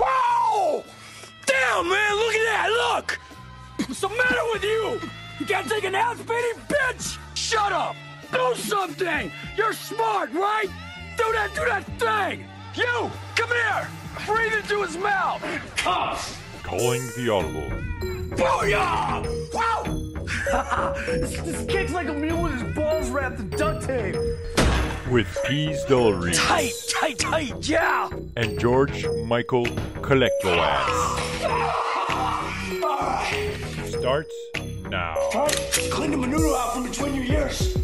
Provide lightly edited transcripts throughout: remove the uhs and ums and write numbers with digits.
Oh! Damn, man, look at that, look! What's the matter with you? You can't take an ass beating, bitch! Shut up! Do something! You're smart, right? Do that thing! You! Come here! Breathe into his mouth! Calling the Audible. Booyah! Wow! this kicks like a mule with his balls wrapped in duct tape. With Peas Dillery. Tight, yeah! And George Michael Collector. Starts now. Clean the manure out from between your ears.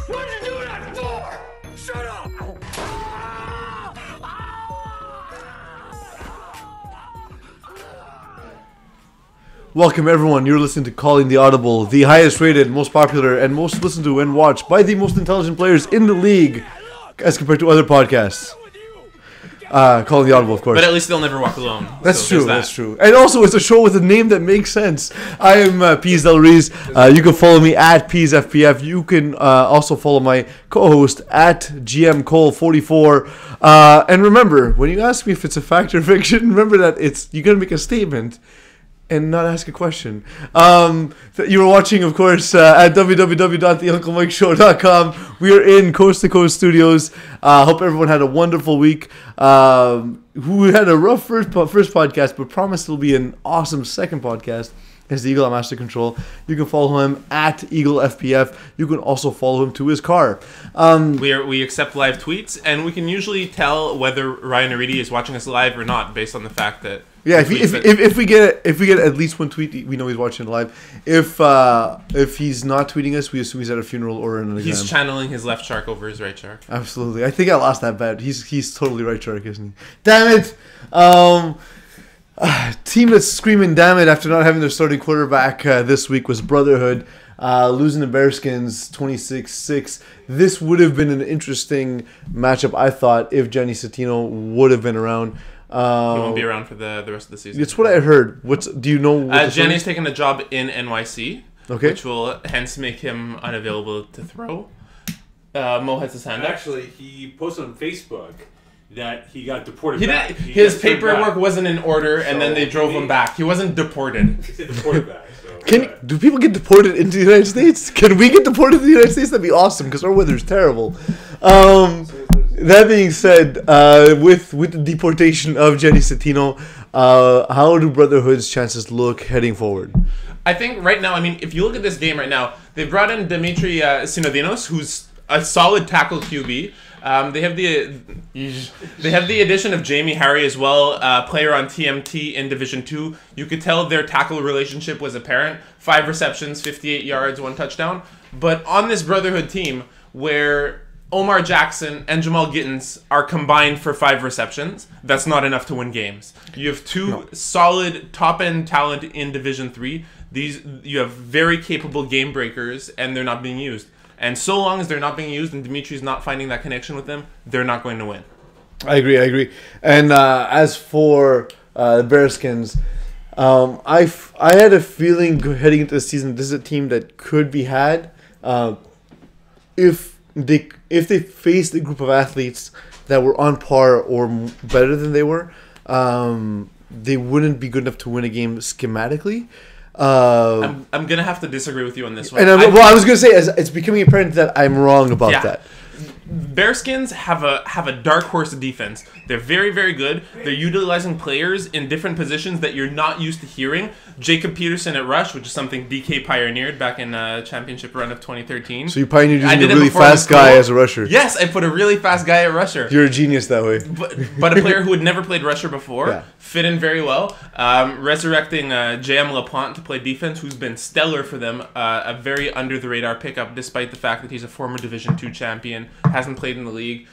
What did you do that for? Shut up! Welcome everyone, you're listening to Calling the Audible, the highest rated, most popular, and most listened to and watched by the most intelligent players in the league as compared to other podcasts. Calling the Audible, of course. But at least they'll never walk alone. That's true, that's true. And also, it's a show with a name that makes sense. I am Peas Del Reese. You can follow me at PeasFPF. You can also follow my co-host at GMCole44. And remember, when you ask me if it's a fact or fiction, remember that you're going to make a statement and not ask a question. You were watching, of course, at www.theunclemikeshow.com. We are in Coast to Coast Studios. Hope everyone had a wonderful week. Who had a rough first podcast, but promised it'll be an awesome second podcast. Is the Eagle at Master Control. You can follow him at Eagle FPF. You can also follow him to his car. We accept live tweets, and we can usually tell whether Ryan Aridi is watching us live or not based on the fact that if we get at least one tweet, we know he's watching live. If he's not tweeting us, we assume he's at a funeral or in an exam. He's channeling his left shark over his right shark. Absolutely, I think I lost that bet. He's totally right shark, isn't he? Damn it! Team that's screaming damn it after not having their starting quarterback this week was Brotherhood, losing the Bearskins 26-6. This would have been an interesting matchup, I thought, if Gianni Settino would have been around. He won't be around for the rest of the season. It's what I heard. Do you know? Gianni's taking a job in NYC, which will hence make him unavailable to throw. Mo has his hand up. Actually, he posted on Facebook that he got deported back. His paperwork wasn't in order, and then they drove him back. He wasn't deported. He said deported back. So, do people get deported into the United States? Can we get deported to the United States? That'd be awesome, because our weather's terrible. That being said, with the deportation of Gianni Settino, how do Brotherhood's chances look heading forward? I think right now, if you look at this game right now, they brought in Dimitri Sinodinos, who's a solid tackle QB. They have the addition of Jamie Harry as well, player on TMT in Division 2. You could tell their tackle relationship was apparent. 5 receptions, 58 yards, 1 touchdown. But on this Brotherhood team, where Omar Jackson and Jamal Gittins are combined for 5 receptions, that's not enough to win games. You have 2 solid top-end talent in Division 3. You have very capable game breakers, and they're not being used. And so long as they're not being used and Dimitri's not finding that connection with them, they're not going to win. I agree. And as for the Bearskins, I had a feeling heading into the season, this is a team that could be had if they faced a group of athletes that were on par or better than they were. They wouldn't be good enough to win a game schematically. I'm gonna have to disagree with you on this one. And I was gonna say, it's becoming apparent that I'm wrong about that. Bearskins have a dark horse defense. They're very, very good. They're utilizing players in different positions that you're not used to hearing. Jacob Peterson at rush, which is something DK pioneered back in championship run of 2013. So you pioneered using a really fast guy as a rusher. Yes, I put a really fast guy at rusher. You're a genius that way. But a player who had never played rusher before, fit in very well. Resurrecting J.M. LaPlante to play defense, who's been stellar for them. A very under-the-radar pickup, despite the fact that he's a former Division II champion, hasn't played in the league.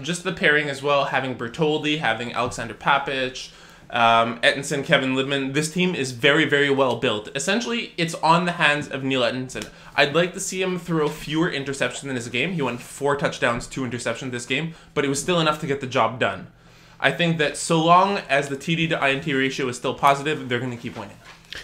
Just the pairing as well, having Bertoldi, having Alexander Papic, Ettinson, Kevin Lidman. This team is very, very well built. Essentially, it's on the hands of Neil Ettinson. I'd like to see him throw fewer interceptions in his game. He went 4 touchdowns, 2 interceptions this game, but it was still enough to get the job done. I think that so long as the TD to INT ratio is still positive, they're going to keep winning.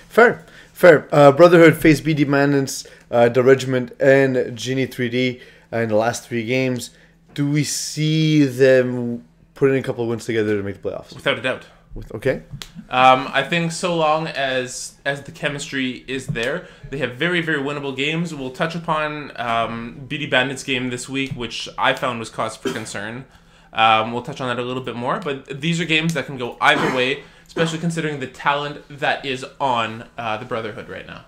Fair. Brotherhood faced BD Manance, the Regiment, and Genie 3D in the last 3 games. Do we see them put in a couple of wins together to make the playoffs. Without a doubt. Okay. I think so long as the chemistry is there, they have very, very winnable games. We'll touch upon BD Bandits' game this week, which I found was cause for concern. We'll touch on that a little bit more, but these are games that can go either way, especially considering the talent that is on the Brotherhood right now.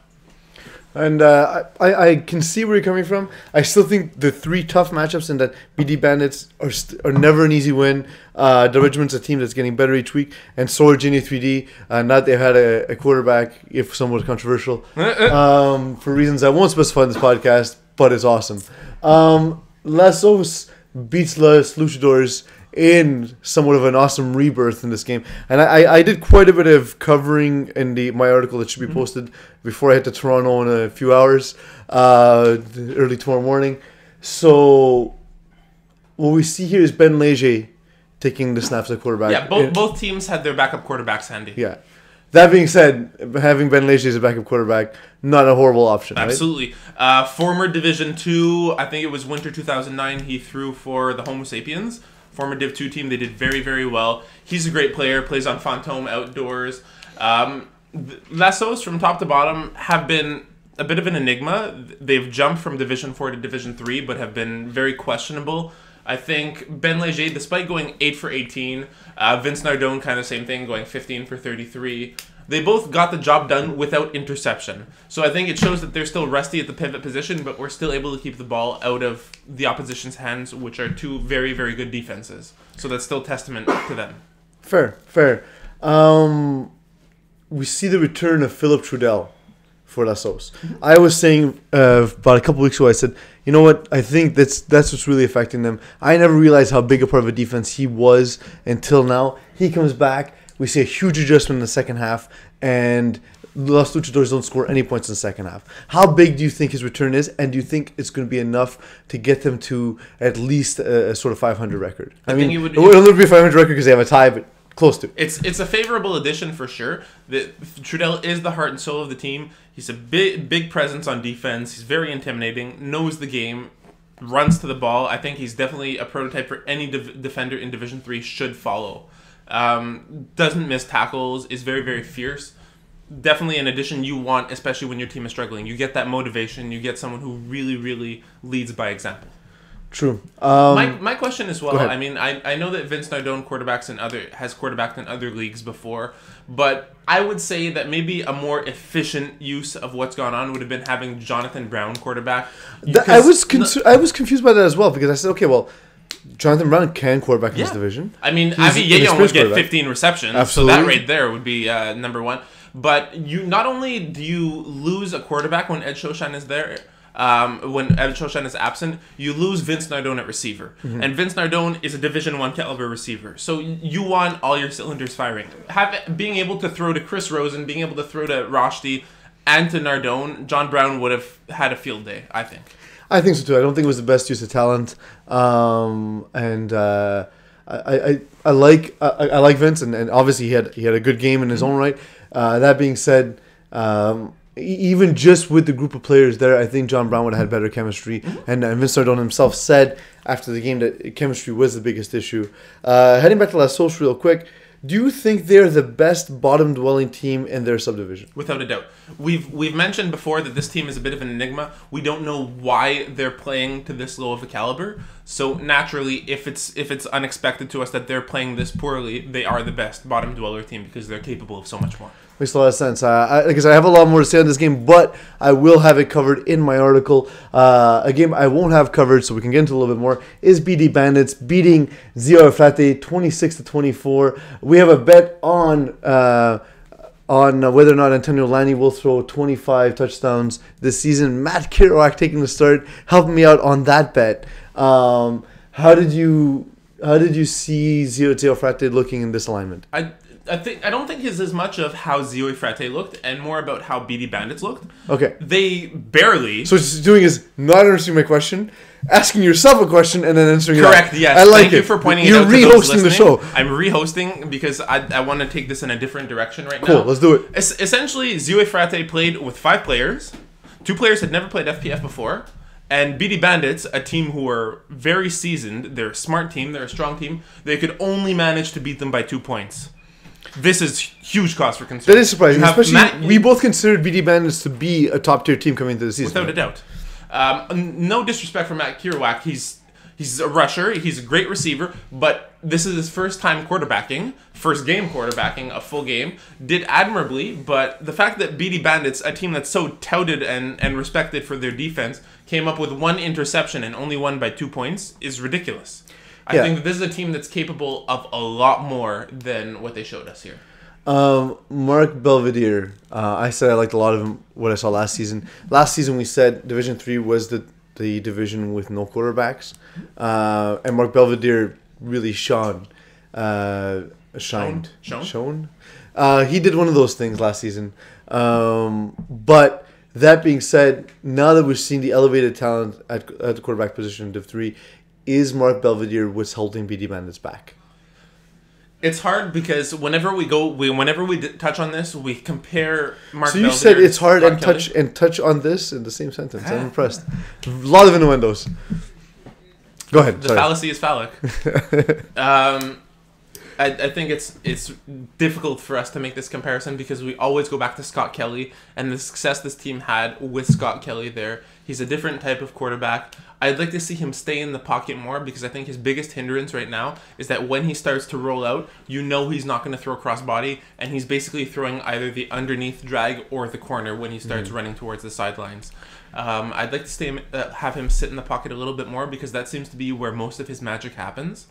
And I can see where you're coming from. I still think the three tough matchups and that BD Bandits are never an easy win. The Regiment's a team that's getting better each week. And so are Genie 3D. Now that they've had a quarterback, if somewhat controversial, for reasons I won't specify in this podcast, but it's awesome. Lassos beats Los Luchadors in somewhat of an awesome rebirth in this game. And I did quite a bit of covering in my article that should be posted before I head to Toronto in a few hours, early tomorrow morning. So what we see here is Ben Leger taking the snaps at quarterback. Yeah, both teams had their backup quarterbacks handy. Yeah. That being said, having Ben Leger as a backup quarterback, not a horrible option, right? Absolutely. Former Division 2, I think it was winter 2009, he threw for the Homo Sapiens. Former Div 2 team, they did very, very well. He's a great player, plays on Fantôme Outdoors. Lassos, from top to bottom, have been a bit of an enigma. They've jumped from Division 4 to Division 3, but have been very questionable. I think Ben Leger, despite going 8 for 18, Vince Nardone, kind of same thing, going 15 for 33. They both got the job done without interception. So I think it shows that they're still rusty at the pivot position, but we're still able to keep the ball out of the opposition's hands, which are two very, very good defenses. So that's still testament to them. Fair. We see the return of Philip Trudell for Lassos. I was saying about a couple weeks ago, I said, you know what, I think that's what's really affecting them. I never realized how big a part of a defense he was until now. He comes back. We see a huge adjustment in the second half, and Los Luchadors don't score any points in the second half. How big do you think his return is, and do you think it's going to be enough to get them to at least a sort of 500 record? I mean, it wouldn't be a 500 record because they have a tie, but close to. It's a favorable addition for sure. Trudell is the heart and soul of the team. He's a big presence on defense. He's very intimidating, knows the game, runs to the ball. I think he's definitely a prototype for any defender in Division 3 should follow. Doesn't miss tackles, is very, very fierce. Definitely an addition you want, especially when your team is struggling. You get that motivation. You get someone who really, really leads by example. True. My question as well. I mean, I know that Vince Nardone has quarterbacked in other leagues before, but I would say that maybe a more efficient use of what's gone on would have been having Jonathan Brown quarterback. I was confused by that as well because I said, okay, well, Jonathan Brown can quarterback in this division. I mean, Avi Yeyon would get 15 receptions, Absolutely. So that right there would be number one. But you not only do you lose a quarterback when Ed Shoshan is there, when Ed Shoshan is absent, you lose Vince Nardone at receiver. Mm-hmm. And Vince Nardone is a Division 1 caliber receiver. So you want all your cylinders firing. Being able to throw to Chris Rosen, being able to throw to Roshdi and to Nardone, John Brown would have had a field day, I think. I think so too. I don't think it was the best use of talent, and I like Vince, and obviously he had a good game in his own right. That being said, even just with the group of players there, I think John Brown would have had better chemistry. Mm-hmm. And Vince Nardone himself said after the game that chemistry was the biggest issue. Heading back to Lassos real quick. Do you think they're the best bottom-dwelling team in their subdivision? Without a doubt. We've mentioned before that this team is a bit of an enigma. We don't know why they're playing to this low of a caliber. So naturally, if it's unexpected to us that they're playing this poorly, they are the best bottom-dweller team because they're capable of so much more. Makes a lot of sense. Because I have a lot more to say on this game, but I will have it covered in my article. A game I won't have covered, so we can get into a little bit more, is BD Bandits beating Zio Efrate 26-24. We have a bet on whether or not Antonio Lani will throw 25 touchdowns this season. Matt Kerouac taking the start, helping me out on that bet. How did you see Zio Efrate looking in this alignment? I don't think it's as much of how Zio Efrate looked and more about how BD Bandits looked. Okay. They barely... So what you're doing is not answering my question, asking yourself a question, and then answering Correct, it. Yes. I like Thank you for pointing You're it out to those rehosting the listening. show. I'm rehosting because I want to take this in a different direction right now. Cool, let's do it. Essentially, Zio Efrate played with 5 players. 2 players had never played FPF before. And BD Bandits, a team who are very seasoned, they're a smart team, they're a strong team, they could only manage to beat them by 2 points. This is huge cause for concern. That is surprising, You have especially we both considered BD Bandits to be a top tier team coming into the season. Without a doubt. No disrespect for Matt Kirouac. He's a rusher. He's a great receiver. But this is his first time quarterbacking. First game quarterbacking, a full game. Did admirably. But the fact that BD Bandits, a team that's so touted and respected for their defense, came up with 1 interception and only won by 2 points is ridiculous. I think that this is a team that's capable of a lot more than what they showed us here. Mark Belvedere, I said I liked a lot of him, what I saw last season. Last season we said Division 3 was the division with no quarterbacks. And Mark Belvedere really shined. He did one of those things last season. But that being said, now that we've seen the elevated talent at the quarterback position in Div 3, is Mark Belvedere what's holding BD Bandits back? It's hard because whenever we touch on this, we compare Mark. So you Belvedere said it's hard and Kelly. touch on this in the same sentence. I'm impressed. A lot of innuendos. Go ahead. The fallacy is phallic. I think it's difficult for us to make this comparison because we always go back to Scott Kelly and the success this team had with Scott Kelly there. He's a different type of quarterback. I'd like to see him stay in the pocket more because I think his biggest hindrance right now is that when he starts to roll out, you know he's not going to throw crossbody, and he's basically throwing either the underneath drag or the corner when he starts running towards the sidelines. I'd like to have him sit in the pocket a little bit more because that seems to be where most of his magic happens.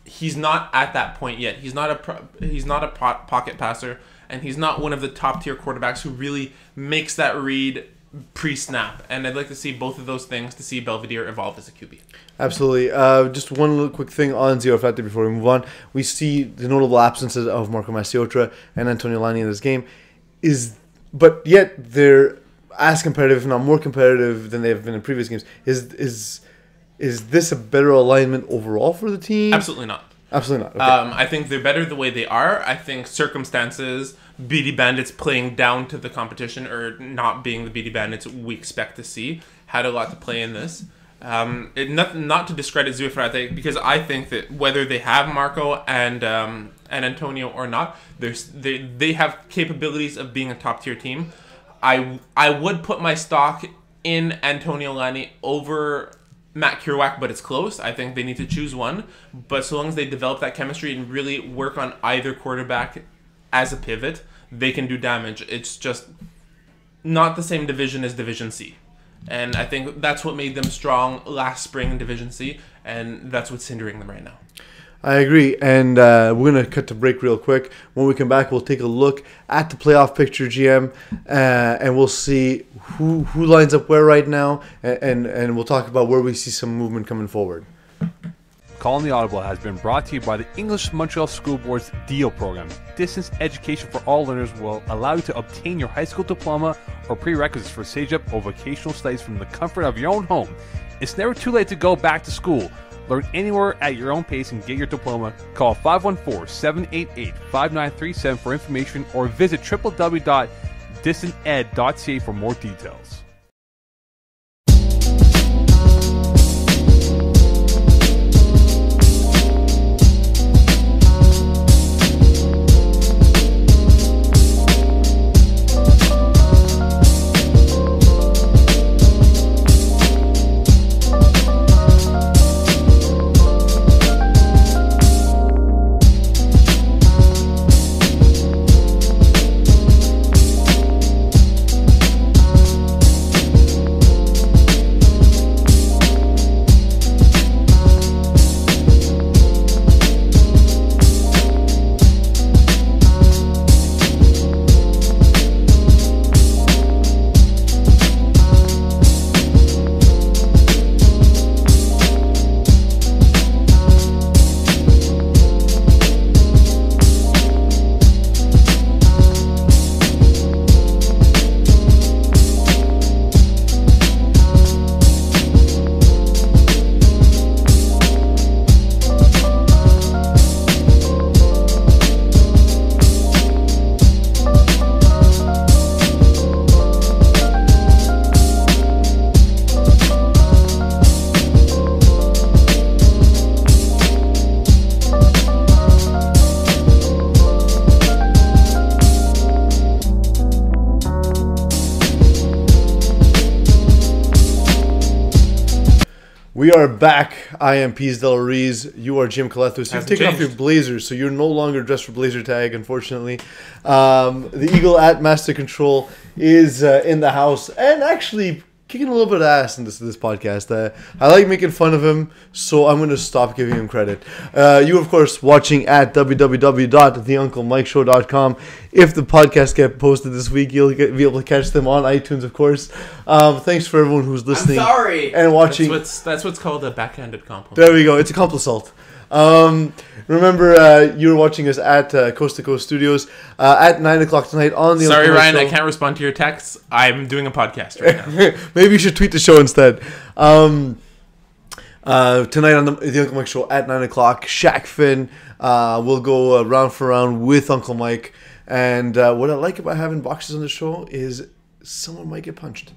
He's not at that point yet. He's not a pocket passer, and he's not one of the top tier quarterbacks who really makes that read pre-snap. And I'd like to see both of those things to see Belvedere evolve as a QB. Absolutely. Just one little quick thing on Zero Fati before we move on. We see the notable absences of Marco Masiotra and Antonio Lani in this game, but yet they're as competitive, if not more competitive, than they've been in previous games. Is this a better alignment overall for the team? Absolutely not. Absolutely not. Okay. I think they're better the way they are. I think circumstances, BD Bandits playing down to the competition or not being the BD Bandits we expect to see, had a lot to play in this. Not to discredit Zuefrate, because I think that whether they have Marco and Antonio or not, they have capabilities of being a top tier team. I would put my stock in Antonio Lani over Matt Kirouac, but it's close. I think they need to choose one. But so long as they develop that chemistry and really work on either quarterback as a pivot, they can do damage. It's just not the same division as Division C. And I think that's what made them strong last spring in Division C, and that's what's hindering them right now. I agree, and we're going to cut to break real quick. When we come back, we'll take a look at the playoff picture, GM, and we'll see who lines up where right now, and we'll talk about where we see some movement coming forward. Calling the Audible has been brought to you by the English Montreal School Board's DEAL program. Distance education for all learners will allow you to obtain your high school diploma or prerequisites for CEGEP or vocational studies from the comfort of your own home. It's never too late to go back to school. Learn anywhere at your own pace and get your diploma. Call 514-788-5937 for information or visit www.distanted.ca for more details. We are back. I am Pease Del Rees. You are Jim Coletos. You've Hasn't taken off changed. your blazers, so you're no longer dressed for blazer tag, unfortunately. The Eagle at Master Control is in the house and actually kicking a little bit of ass in this podcast. I like making fun of him, so I'm going to stop giving him credit. You, of course, watching at www.theunclemikeshow.com. If the podcast get posted this week, you'll be able to catch them on iTunes, of course. Thanks for everyone who's listening and watching. That's what's called a backhanded compliment. There we go. It's a complisalt. Remember, you were watching us at Coast to Coast Studios at 9 o'clock tonight on the Sorry, Uncle Mike Ryan, Show. I can't respond to your texts. I'm doing a podcast right now. Maybe you should tweet the show instead. Tonight on the Uncle Mike Show at 9 o'clock, Shaq Finn will go round for round with Uncle Mike. And what I like about having boxers on the show is someone might get punched.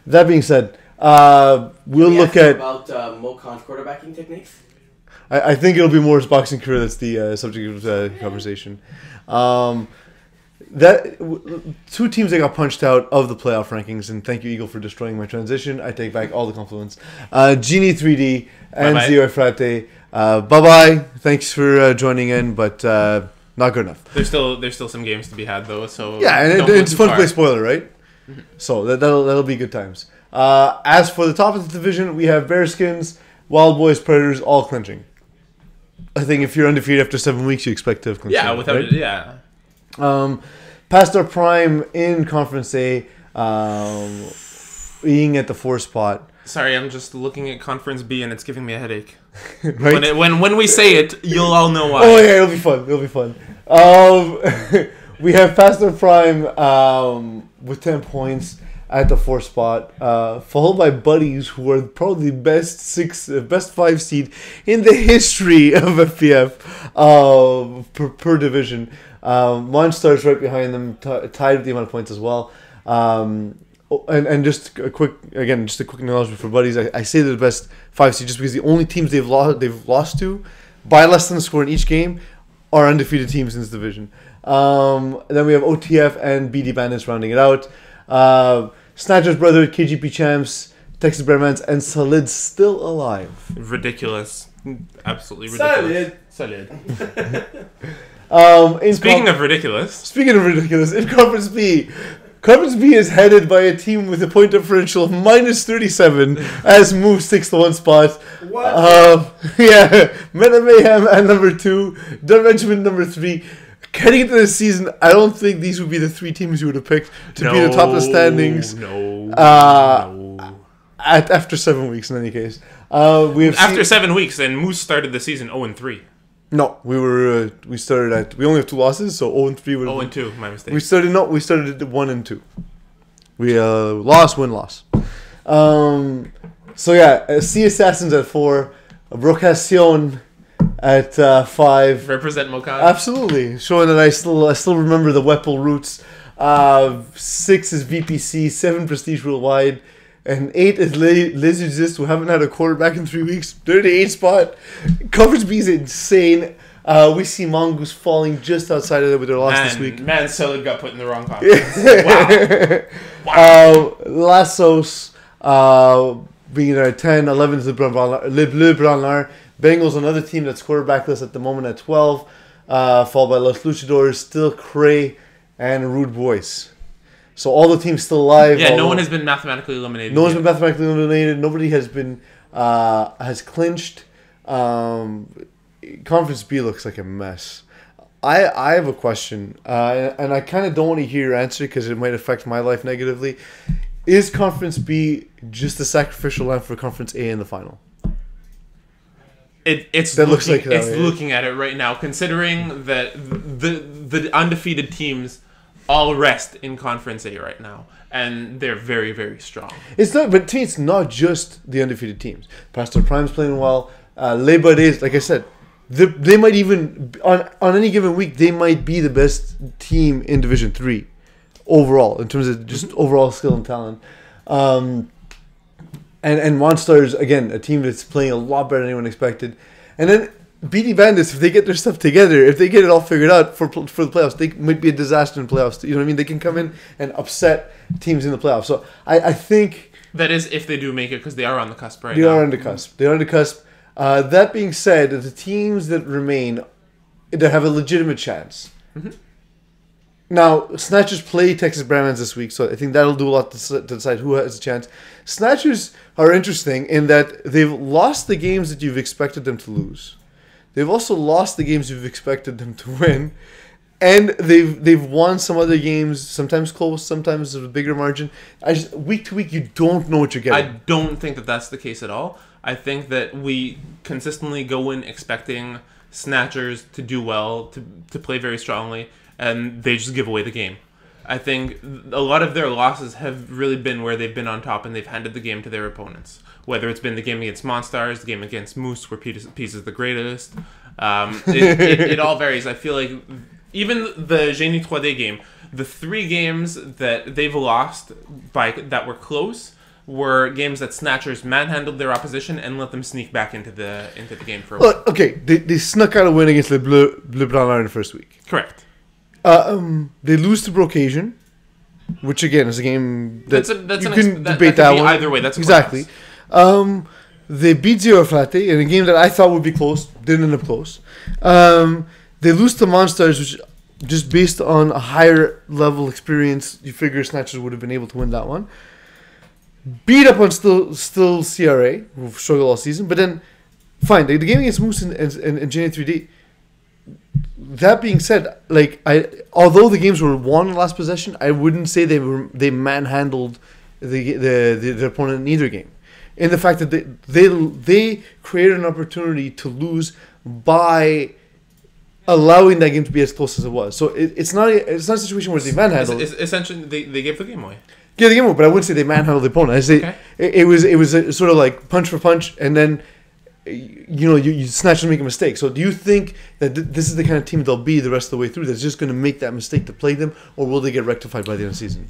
That being said, we'll look at... about Mo Khan's quarterbacking techniques. I think it'll be more his boxing career that's the subject of conversation. Two teams that got punched out of the playoff rankings, and thank you, Eagle, for destroying my transition. I take back all the compliments. Genie 3D and Bye-bye. Zero Frate. Bye-bye. Thanks for joining in, but not good enough. There's still some games to be had though. So Yeah, and don't go it's too fun to far. play spoiler, right? So that'll be good times. As for the top of the division, we have Bearskins, Wild Boys, Predators, all clinching. I think if you're undefeated after 7 weeks, you expect to have clinched. Yeah, without right? it, yeah. Past our prime in Conference A, being at the 4 spot. Sorry, I'm just looking at Conference B and it's giving me a headache. Right? When we say it, you'll all know why. Oh yeah, it'll be fun. It'll be fun. We have past our prime with 10 points at the 4 spot, followed by Buddies, who are probably the best 5 seed in the history of FPF per division. Monstars right behind them, tied with the amount of points as well. And just a quick acknowledgement for Buddies. I say they're the best 5 seed just because the only teams they've lost to by less than a score in each game are undefeated teams in this division. Then we have OTF and BD Bandits rounding it out. Snatchers Brother, KGP Champs, Texas Bearmans, and Salid still alive. Ridiculous. Absolutely ridiculous. Solid. Speaking of ridiculous, in Conference B is headed by a team with a point differential of minus 37 as moves takes the 1 spot. What? Men of Mayhem at number 2, Dunn Regiment number 3. Heading into this season, I don't think these would be the 3 teams you would have picked to be the top of the standings. No. After 7 weeks, in any case, After 7 weeks, and Moose started the season 0-3. No, we only have 2 losses, so 0-3 would have 0-2, my mistake. We started at 1-2. We lost, win, loss. Sea Assassins at 4, Brocacion at 5. Represent Mokan. Absolutely, showing that I still remember the Weppel roots. 6 is VPC, 7 Prestige Worldwide, and 8 is Les Exist, who haven't had a quarterback in 3 weeks. They're the 8th spot. Coverage B is insane. We see Mongoose falling just outside of it with their loss this week. Man, Solid got put in the wrong conference. Wow. Lassos being there at 10. 11 is Le Bleu Branlard. Bengals, another team that's quarterbackless at the moment at 12. Followed by Los Luchadors, still Cray, and Rude Boys. So all the teams still alive. Yeah, no one has been mathematically eliminated. No one's been mathematically eliminated. Nobody has been has clinched. Conference B looks like a mess. I have a question, and I kind of don't want to hear your answer because it might affect my life negatively. Is Conference B just a sacrificial lamb for Conference A in the final? It's looking at it right now, considering that the undefeated teams all rest in Conference A right now, and they're very, very strong. It's not, but to me, it's not just the undefeated teams. Pastor Prime's playing well. Labor Days, like I said, they might even on any given week they might be the best team in Division 3 overall in terms of just overall skill and talent. And Monstars, again, a team that's playing a lot better than anyone expected. And then BD Bandits, if they get their stuff together, if they get it all figured out for the playoffs, they might be a disaster in playoffs. You know what I mean? They can come in and upset teams in the playoffs. So I think That is, if they do make it, because they are on the cusp right They now. are on the cusp. They are on the cusp. That being said, the teams that remain, that have a legitimate chance. Mm-hmm. Now, Snatchers play Texas Brandmans this week, so I think that'll do a lot to decide who has a chance. Snatchers are interesting in that they've lost the games that you've expected them to lose. They've also lost the games you've expected them to win. And they've won some other games, sometimes close, sometimes with a bigger margin. Week to week, you don't know what you're getting. I don't think that that's the case at all. I think that we consistently go in expecting Snatchers to do well, to play very strongly, and they just give away the game. I think a lot of their losses have really been where they've been on top and they've handed the game to their opponents. Whether it's been the game against Monstars, the game against Moose, where Peace is the greatest. It all varies. I feel like even the Génie 3D game, the 3 games that they've lost that were close were games that Snatchers manhandled their opposition and let them sneak back into the game for a while. Well, okay, they snuck out a win against the Bleu Blanc in the first week. Correct. They lose to Brocasian, which again is a game that you can debate that one. Either way, that's exactly. They beat Zero Flate in a game that I thought would be close, didn't end up close. They lose to Monstars, which just based on a higher level experience, you figure Snatchers would have been able to win that one. Beat up on still CRA, who've struggled all season, but then fine. The game against Moose and Génie 3D. That being said, although the games were won in last possession, I wouldn't say they manhandled the opponent in either game. In the fact that they created an opportunity to lose by allowing that game to be as close as it was. So it's not a situation where they manhandled. Essentially, they gave the game away. Yeah, the game away, but I wouldn't say they manhandled the opponent. I say it was a sort of like punch for punch, and then you snatch and make a mistake. So do you think that this is the kind of team they'll be the rest of the way through? That's just going to make that mistake to play them, or will they get rectified by the end of the season?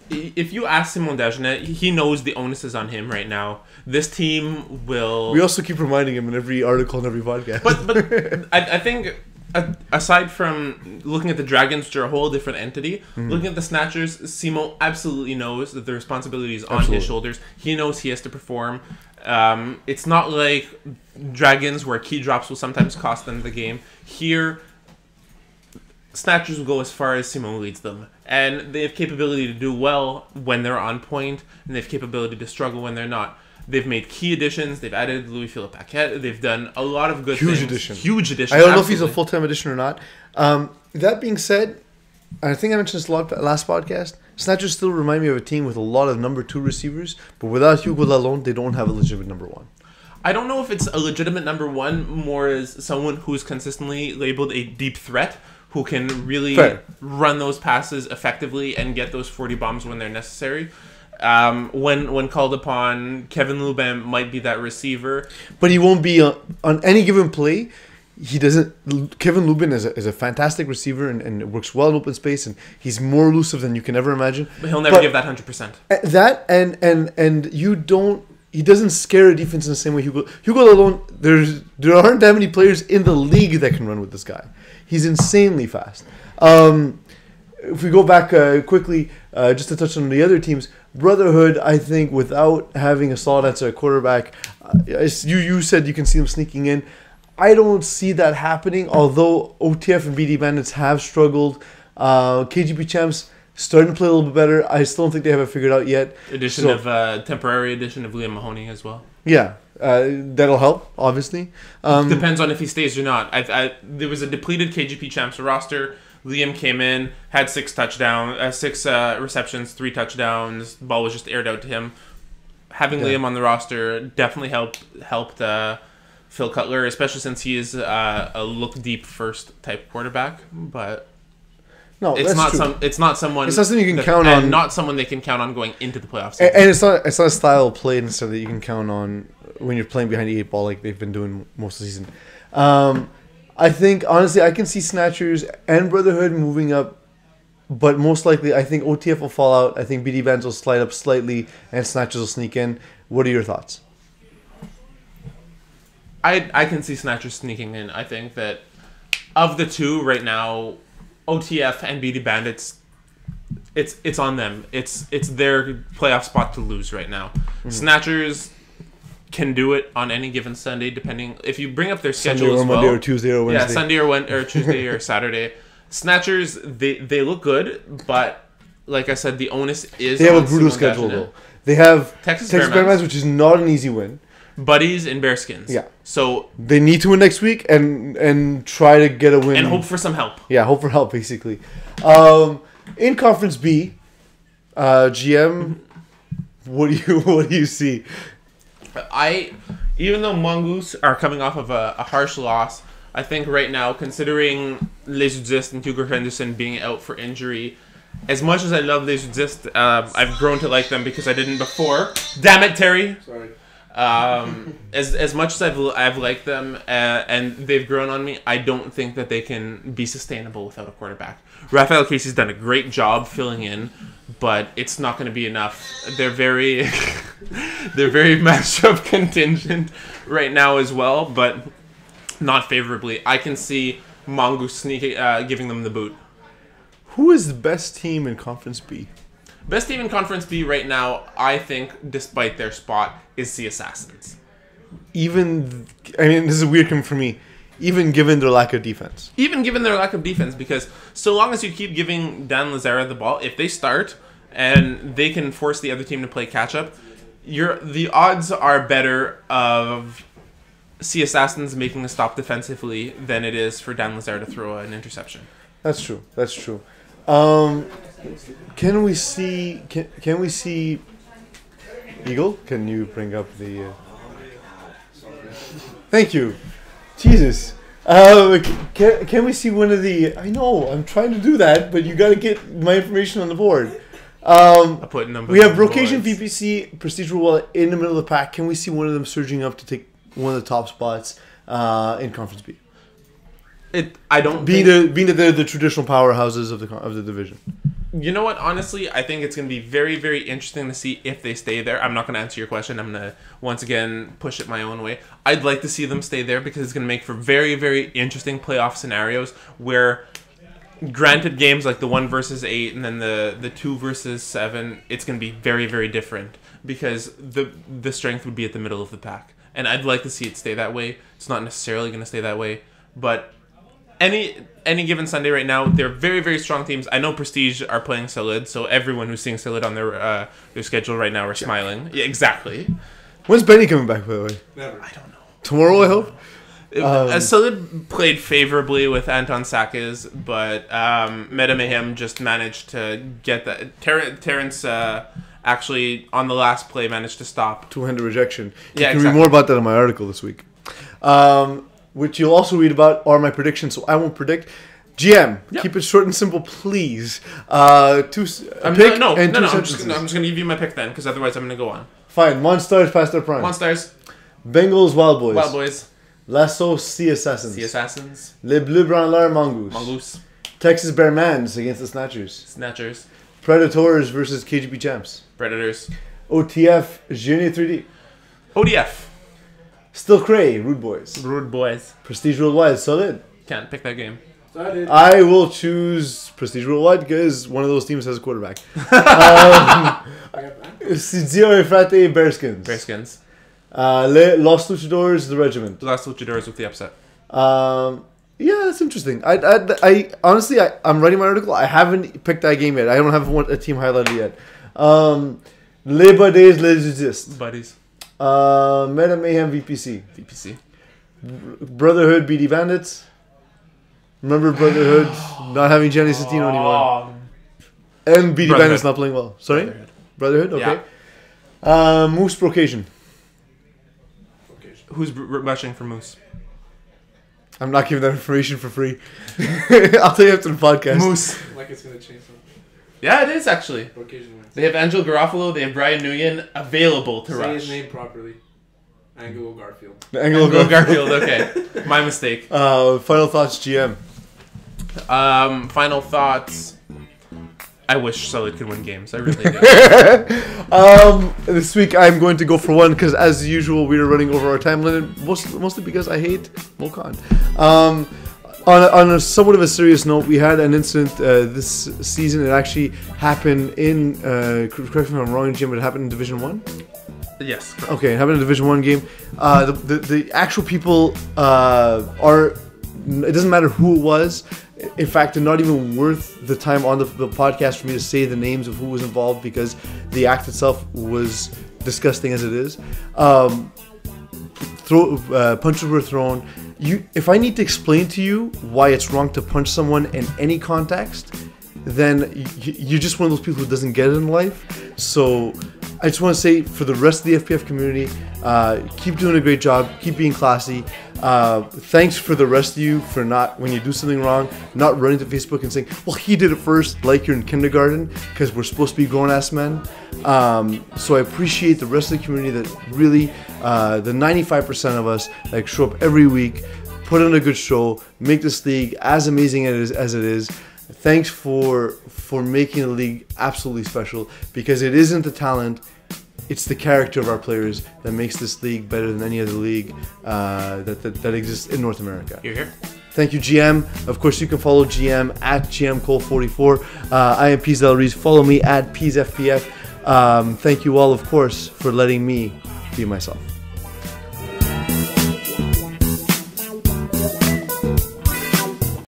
If you ask Simon Dagenet, he knows the onus is on him right now. This team will. We also keep reminding him in every article and every podcast. But I think aside from looking at the Dragons, which are a whole different entity, looking at the Snatchers, Simo absolutely knows that the responsibility is on his shoulders. He knows he has to perform. It's not like Dragons, where key drops will sometimes cost them the game. Here, Snatchers will go as far as Simon leads them. And they have capability to do well when they're on point, and they have capability to struggle when they're not. They've made key additions. They've added Louis-Philippe Paquette. They've done a lot of good things. Huge addition. I don't know if he's a full-time addition or not. That being said, I think I mentioned this a lot last podcast, Snatchers still remind me of a team with a lot of number 2 receivers, but without Hugo Lalonde, they don't have a legitimate number 1. I don't know if it's a legitimate number 1, more as someone who's consistently labeled a deep threat, who can really run those passes effectively and get those 40 bombs when they're necessary. When called upon, Kevin Lubin might be that receiver. But he won't be on any given play. He doesn't. Kevin Lubin is a fantastic receiver and works well in open space, and he's more elusive than you can ever imagine. But he'll never give that 100%. That and you don't. He doesn't scare a defense in the same way Hugo alone. There aren't that many players in the league that can run with this guy. He's insanely fast. If we go back quickly, just to touch on the other teams, Brotherhood, I think, without having a solid answer at quarterback, you said you can see them sneaking in. I don't see that happening, although OTF and BD Bandits have struggled. KGP Champs starting to play a little bit better. I still don't think they have it figured out yet. Temporary addition of Liam Mahoney as well. Yeah, that'll help, obviously. Depends on if he stays or not. There was a depleted KGP Champs roster. Liam came in, had 6 receptions, 3 touchdowns. The ball was just aired out to him. Having Liam on the roster definitely helped Phil Cutler, especially since he is a look deep first type quarterback. But no, it's not true. It's not someone. It's not something you can count on. Not someone they can count on going into the playoffs. And it's not a style of play necessarily that you can count on when you're playing behind the 8 ball like they've been doing most of the season. I think honestly I can see Snatchers and Brotherhood moving up, but most likely I think OTF will fall out. I think BD Bands will slide up slightly and Snatchers will sneak in. What are your thoughts? I can see Snatchers sneaking in. I think that of the two right now, OTF and BD Bandits, it's on them. It's their playoff spot to lose right now. Snatchers can do it on any given Sunday, depending if you bring up their schedule Sunday or as well. Monday or Tuesday or Wednesday. Yeah, Sunday or Tuesday or Saturday. Snatchers, they look good, but like I said, the onus is. They have on a brutal Simon schedule Dagenet. though. They have Texas Bearmans, which is not an easy win. Buddies and Bearskins. Yeah. So They need to win next week and try to get a win. and hope for some help. Yeah, hope for help basically. In Conference B, GM, what do you see? Even though Mongoose are coming off of a harsh loss, I think right now, considering Les Udistes and Hugo Henderson being out for injury, as much as I love Les Udistes, I've grown to like them because I didn't before. Damn it, Terry! Sorry. As much as I've liked them and they've grown on me, I don't think that they can be sustainable without a quarterback. Raphael Casey's done a great job filling in, but it's not going to be enough. They're very matchup contingent right now as well, but not favorably. I can see Mongoose giving them the boot. Who is the best team in Conference B? Best team in Conference B right now, I think, despite their spot, is the Assassins. Even, I mean, this is weird coming from me. Even given their lack of defense. Even given their lack of defense, because so long as you keep giving Dan Lazara the ball, if they start and they can force the other team to play catch-up, the odds are better of C Assassins making a stop defensively than it is for Dan Lazara to throw an interception. That's true. That's true. Can we see Eagle? Can you bring up the? Thank you. Jesus. Can we see one of the? I know I'm trying to do that, but you got to get my information on the board. I'll put numbers. We have on the Brocation, boards. VPC, Prestige Rule in the middle of the pack. Can we see one of them surging up to take one of the top spots in Conference B? I don't Being think, that they're the traditional powerhouses of the division. You know what? Honestly, I think it's going to be very, very interesting to see if they stay there. I'm not going to answer your question. I'm going to, once again, push it my own way. I'd like to see them stay there because it's going to make for very, very interesting playoff scenarios where, granted, games like the 1 versus 8 and then the 2 versus 7, it's going to be very, very different because the strength would be at the middle of the pack. And I'd like to see it stay that way. It's not necessarily going to stay that way, but any given Sunday right now, they're very, very strong teams. I know Prestige are playing Salid, so everyone who's seeing Salid on their schedule right now are smiling. Yeah, exactly. When's Benny coming back, by the way? Never. I don't know. Tomorrow, I hope. Salid played favorably with Anton Sakis, but Meta Mayhem just managed to get that. Terrence actually, on the last play, managed to stop. Two-handed rejection. You Yeah, can exactly. read more about that in my article this week. Which you'll also read about are my predictions, so I won't predict. GM, keep it short and simple, please. Two pick No, and two I'm sentences. just gonna give you my pick then, because otherwise I'm gonna go on. Fine. Monstars past their prime. Monsters, Bengals, Wild Boys. Wild Boys, Lasso, Sea Assassins. the Assassins, Les Bleus Branleurs, Mongoose. Mongoose, Texas Bearmans against the Snatchers. Snatchers, Predators versus KGB Champs. Predators, OTF, Génie 3D. ODF, Still Cray, Rude Boys. Rude Boys. Prestige Worldwide, Solid. Can't pick that game. Started. I will choose Prestige Worldwide because one of those teams has a quarterback. Zio e Frate, Bearskins. Bearskins. Los Luchadors, the Regiment. The last Luchadors with the upset. Yeah, that's interesting. I honestly, I'm writing my article. I haven't picked that game yet. I don't have a team highlighted yet. Les Buddies, Les Exist. Buddies. Meta Mayhem, VPC. VPC. Brotherhood, BD Bandits. Remember Brotherhood not having Gianni Santino anymore. And BD Brotherhood. Bandits not playing well. Sorry? Brotherhood? Okay. Moose Brocation. Who's rushing for Moose? I'm not giving that information for free. I'll tell you after the podcast. Moose. Like it's gonna change something. Yeah, it is actually. Occasionally. They have Angel Garofalo, they have Brian Nguyen available to Say rush. his name properly. Angelo Garfield. The angle Angelo go. Garfield, okay. My mistake. Final thoughts, GM. Final thoughts. I wish Solid could win games. I really do. This week I'm going to go for one because, as usual, we are running over our time limit. Mostly because I hate Mokan. On a somewhat of a serious note, we had an incident this season. It actually happened in, correct me if I'm wrong, Jim, but it happened in Division 1? Yes. Correct. Okay, it happened in Division 1 game. The actual people are, it doesn't matter who it was. In fact, they're not even worth the time on the podcast for me to say the names of who was involved because the act itself was disgusting as it is. Punches were thrown. If I need to explain to you why it's wrong to punch someone in any context, then you're just one of those people who doesn't get it in life. So I just want to say for the rest of the FPF community, keep doing a great job, keep being classy. Thanks for the rest of you for not, when you do something wrong, not running to Facebook and saying, well, he did it first, like you're in kindergarten, because we're supposed to be grown-ass men. So I appreciate the rest of the community that really, the 95% of us that show up every week, put on a good show, make this league as amazing as it is. Thanks for making the league absolutely special, because it isn't the talent, it's the character of our players that makes this league better than any other league that exists in North America. You're here. Thank you, GM. Of course, you can follow GM at GMCole44. I am Pease Del Reese. Follow me at PeaseFPF. Thank you all, of course, for letting me be myself.